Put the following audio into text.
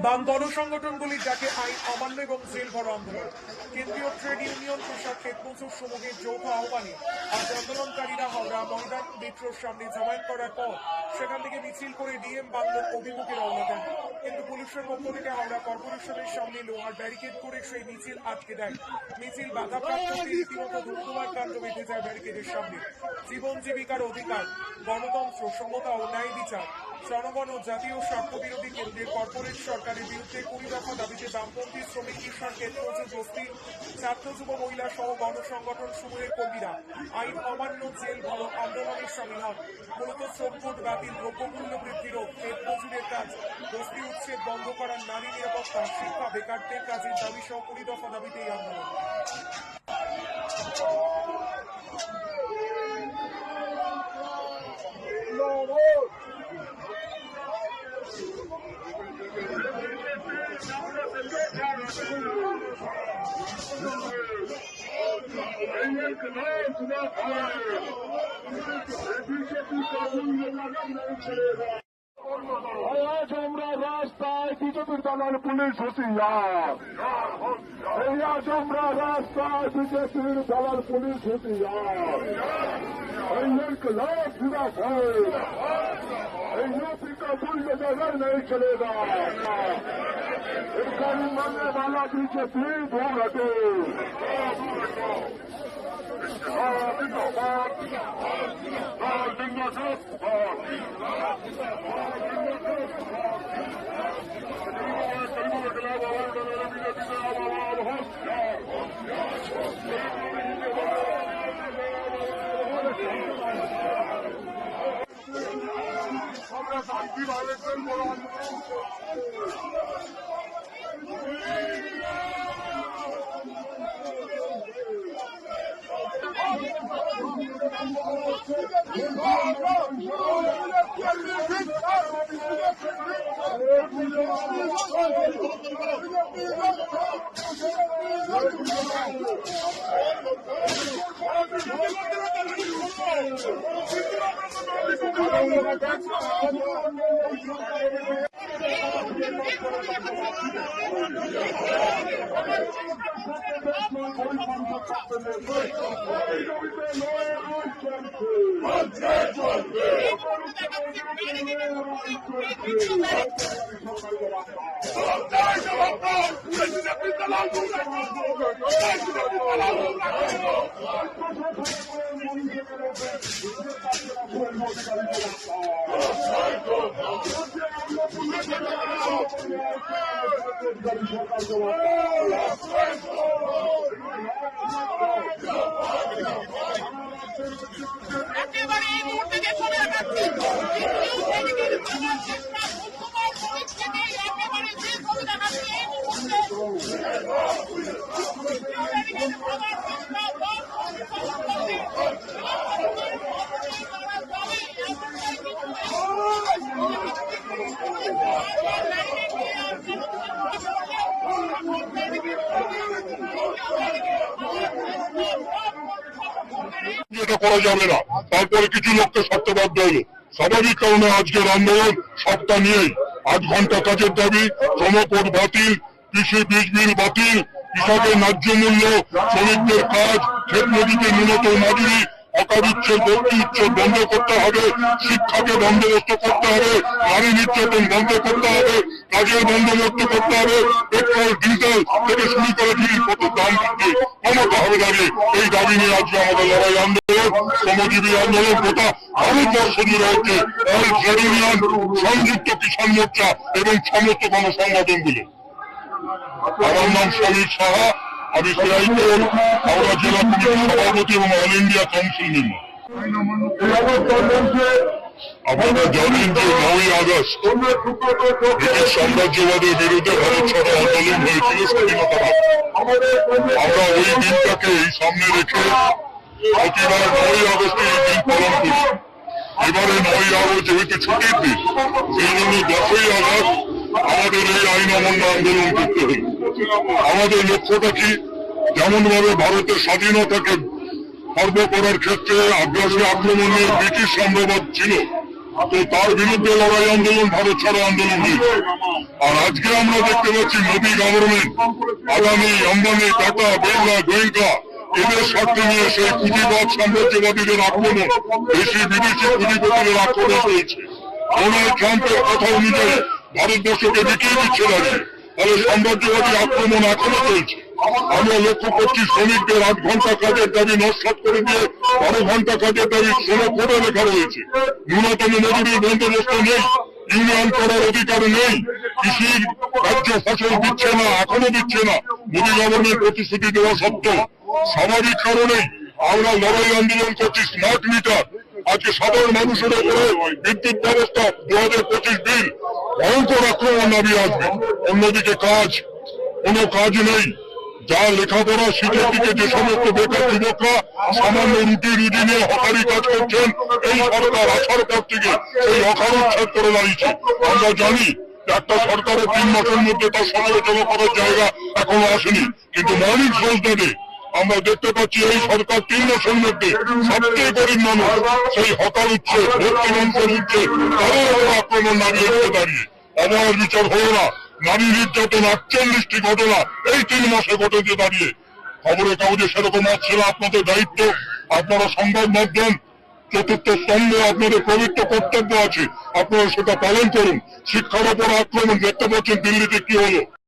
বাম গণসংগঠনগুলির ডাকে আইন অমান্য এবং জেল ভরো আন্দোলন। কেন্দ্রীয় ট্রেড ইউনিয়ন পেশা ক্ষেত মজুর সমূহের যৌথ আহ্বানে আজ আন্দোলনকারীরা হাওড়া ময়দান মেট্রোর সামনে জমায়েত করার পর সেখান থেকে মিছিল করে ডিএম বাংলোর অভিমুখে রওনা দেন। কিন্তু পুলিশের পক্ষ থেকে হাওড়া কর্পোরেশনের সামনে লোহার ব্যারিকেড করে সেই মিছিল আটকে দেয়। মিছিল বাধাপ্রাপ্ত হয়ে রীতিমতো ধুমধুমার কাণ্ড বেঁধে যায় ব্যারিকেডের সামনে। জীবন জীবিকার অধিকার, গণতন্ত্র, সমতা ও ন্যায় বিচার, জনগণ ও জাতীয় স্বার্থ বিরোধী কেন্দ্রের কর্পোরেট সরকারের বিরুদ্ধে 20 দফা দাবিতে বামপন্থী শ্রমিক কিষাণ ক্ষেত্রমজুর বস্তি, ছাত্র যুব মহিলা সহ গণসংগঠন সমূহের কর্মীরা আইন অমান্য জেল ভরো আন্দোলনের সামিল হন। মূলত শ্রমকোড বাতিল, দ্রব্যমূল্য বৃদ্ধি রোধ, ক্ষেত মজুরের কাজ, বস্তি উচ্ছেদ বন্ধ করার, নারী নিরাপত্তা, শিক্ষা, বেকারদের কাজের দাবি সহ 20 দফা দাবিতে এই আন্দোলন। আজ আমরা রাস্তায় বিজেপির দালাল পুলিশ হুঁশিয়ার। আজ আমরা রাস্তায় বিজেপির দালাল পুলিশ হুঁশিয়ার। इनकलाब जिंदाबाद, यूपी का बुलडोजर नहीं चलेगा। इनका मानने वाला बीजेपी दूर हटे। আমরা শান্তি ভাইলেশন বড় একেবারে এই মুহূর্তে দেখুন দেখাচ্ছি একেবারে যে ছবি দেখাচ্ছি এই মুহূর্তে এটা করা যাবে না। তারপরে কিছু লোককে সত্যবাধ্য হলো। স্বাভাবিক কারণে আজকের আন্দোলন সবটা নিয়েই 8 ঘন্টা কাজের দাবি, শ্রমকোড বাতিল, কৃষি বীজ বিল বাতিল, কৃষকের ন্যায্য মূল্য, শ্রমিকদের কাজ, ক্ষেত নদীতে ন্যূনতম মজুরি, অকাবিচ্ছেদ ভর্তি উচ্ছেদ বন্ধ করতে হবে, শিক্ষাকে বন্দোবস্ত করতে হবে, নারী নির্যাতন বন্ধ করতে হবে, কাজের বন্দোবস্ত করতে হবে, পেট্রোল ডিজেল থেকে শুরু করে জিনিসপত্রের দাম বৃদ্ধি কমাতে হবে দাবি। এই দাবি নিয়ে আজকে আমাদের লড়াই আন্দোলন, শ্রমজীবী আন্দোলন গোটা ভারতবর্ষ জুড়ে হচ্ছে। অল ট্রেড ইউনিয়ন, সংযুক্ত কিষাণ মোর্চা এবং সমস্ত গণসংগঠনগুলো। আমার নাম সমীর সাহা, আমি সিআইটির হাওড়া জেলা কমিটির সভাপতি এবং অল ইন্ডিয়া কাউন্সিল মেম্বার। আপনারা জানেন যে 9ই আগস্ট ব্রিটিশ সাম্রাজ্যবাদের বিরুদ্ধে ভারত ছাড়ো আন্দোলন হয়েছিল স্বাধীনতা লাভ। আমরা ওই দিনটাকে এই সামনে রেখে প্রতিবার 9ই আগস্টে এই দিন পালন করি। এবারে 9ই আগস্ট যেহেতু ছুটির দিন, সেই জন্য 10ই আগস্ট আমাদের এই আইন অমান্য আন্দোলন করতে হল। আমাদের লক্ষ্যটা কি? যেমন ভাবে ভারতের স্বাধীনতাকে খর্ব করার ক্ষেত্রে আগ্রাসী আক্রমণের ব্রিটিশ সাম্রাজ্য ছিল, তো তার বিরুদ্ধে লড়াই আন্দোলন ভারত ছাড়ো আন্দোলন হয়েছে। আর আজকে আমরা দেখতে পাচ্ছি মোদী গভর্নমেন্ট আদানি আম্বানি টাটা বিড়লা গোয়েঙ্কা এদের স্বার্থে নিয়ে সেই পুঁজিবাদ সাম্রাজ্যবাদীদের আক্রমণ, দেশি বিদেশি পুঁজিপতিদের আক্রমণ চলছে। ডোনাল্ড ট্রাম্পের কথা অনুযায়ী ভারতবর্ষকে বিকিয়ে দিচ্ছে দাঁড়িয়ে, ফলে সাম্রাজ্যবাদী আক্রমণ এখনো চলছে। আমরা লক্ষ্য করছি শ্রমিকদের 8 ঘন্টা কাজের দাবি নস্যাৎ করে দিয়ে 12 ঘন্টা কাজের দাবি শ্রম কোডে লেখা রয়েছে। ন্যূনতম মজুরির বন্দোবস্ত নেই, ইউনিয়ন করার অধিকার নেই, কৃষির রাজ্য ফসল দিচ্ছে না, এখনো দিচ্ছে না মোদী গভর্নমেন্ট প্রতিশ্রুতি দেওয়া সত্ত্বেও। স্বাভাবিক কারণেই আমরা লড়াই আন্দোলন করছি স্মার্ট মিটার। আজকে সাধারণ মানুষের উপরে বিদ্যুৎ ব্যবস্থা 2025 বিল ভয়ঙ্কর আক্রমণ নামিয়ে আসবে। অন্যদিকে কোনো কাজ নেই। যা লেখাপড়া শিখে দিকে যে সমস্ত বেকার যুবকরা সামান্য রুটি নিয়ে হকারি কাজ করছেন, এই সরকার আসার পর থেকে সেই হকার উচ্ছেদ করে দাঁড়িয়েছে। আমরা জানি একটা সরকারের 3 মাসের মধ্যে তার সমালোচনা করার জায়গা এখনো আসেনি, কিন্তু মৌলিক সংস্থানে আমরা দেখতে পাচ্ছি এই সরকার 3 মাসের মধ্যে সবচেয়ে গরিব মানুষ সেই হকার উচ্ছেদ, ভর্তি মানুষের উচ্ছেদ, তাদের উপর আক্রমণ নামিয়ে এসে দাঁড়িয়ে অবহেলার বিচার হলো না। নারী নির্যাতন 48টি ঘটনা এই 3 মাসে ঘটেছে দাঁড়িয়ে। খবরের কাগজে সেরকম আসছে না। আপনাদের দায়িত্ব, আপনারা সংবাদ মাধ্যম চতুর্থ স্তম্ভ, আপনাদের পবিত্র কর্তব্য আছে, আপনারা সেটা পালন করুন। শিক্ষার উপর আক্রমণ দেখতে পাচ্ছেন দিল্লিতে কি হলো।